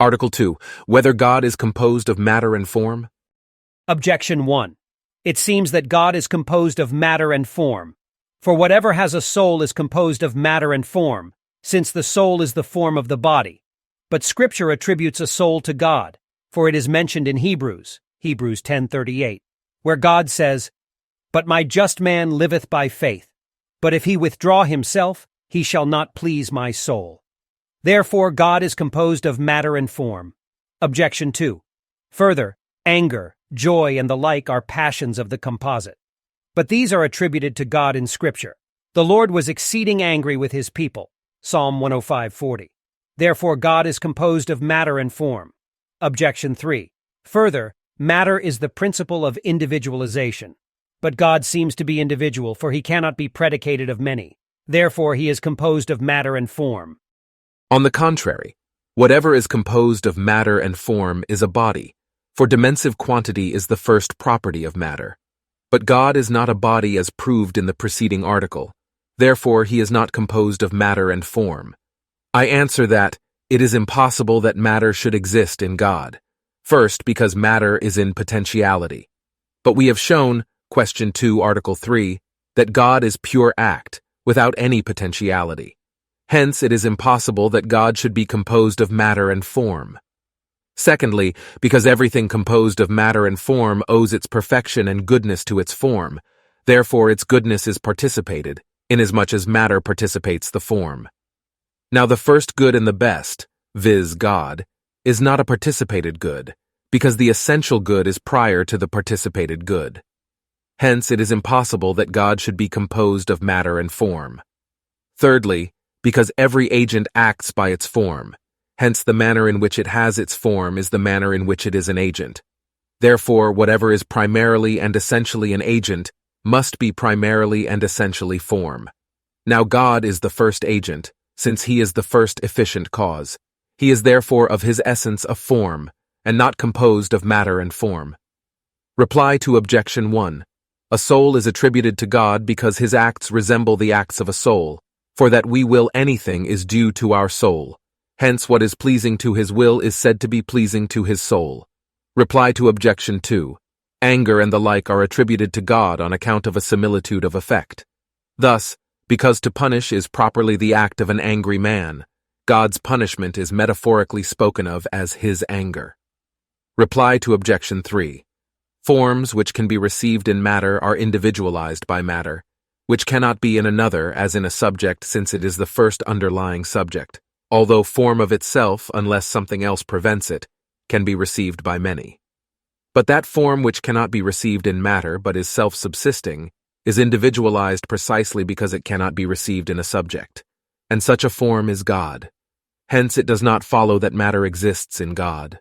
Article 2. Whether God is composed of matter and form? Objection 1. It seems that God is composed of matter and form. For whatever has a soul is composed of matter and form, since the soul is the form of the body. But Scripture attributes a soul to God, for it is mentioned in Hebrews 10:38, where God says, "But my just man liveth by faith. But if he withdraw himself, he shall not please my soul." Therefore God is composed of matter and form. Objection 2. Further, anger, joy, and the like are passions of the composite. But these are attributed to God in Scripture. The Lord was exceeding angry with his people. Psalm 105:40. Therefore God is composed of matter and form. Objection 3. Further, matter is the principle of individualization. But God seems to be individual, for he cannot be predicated of many. Therefore he is composed of matter and form. On the contrary, whatever is composed of matter and form is a body, for dimensive quantity is the first property of matter. But God is not a body as proved in the preceding article. Therefore he is not composed of matter and form. I answer that it is impossible that matter should exist in God. First, because matter is in potentiality. But we have shown, question 2, article 3, that God is pure act, without any potentiality. Hence, it is impossible that God should be composed of matter and form. Secondly, because everything composed of matter and form owes its perfection and goodness to its form, therefore its goodness is participated, inasmuch as matter participates the form. Now the first good and the best, viz. God, is not a participated good, because the essential good is prior to the participated good. Hence, it is impossible that God should be composed of matter and form. Thirdly, because every agent acts by its form, hence the manner in which it has its form is the manner in which it is an agent. Therefore, whatever is primarily and essentially an agent must be primarily and essentially form. Now God is the first agent, since he is the first efficient cause. He is therefore of his essence a form, and not composed of matter and form. Reply to objection 1. A soul is attributed to God because his acts resemble the acts of a soul, for that we will anything is due to our soul. Hence what is pleasing to his will is said to be pleasing to his soul. Reply to objection 2. Anger and the like are attributed to God on account of a similitude of effect. Thus, because to punish is properly the act of an angry man, God's punishment is metaphorically spoken of as his anger. Reply to objection 3. Forms which can be received in matter are individualized by matter, which cannot be in another as in a subject since it is the first underlying subject, although form of itself, unless something else prevents it, can be received by many. But that form which cannot be received in matter but is self-subsisting is individualized precisely because it cannot be received in a subject, and such a form is God. Hence it does not follow that matter exists in God.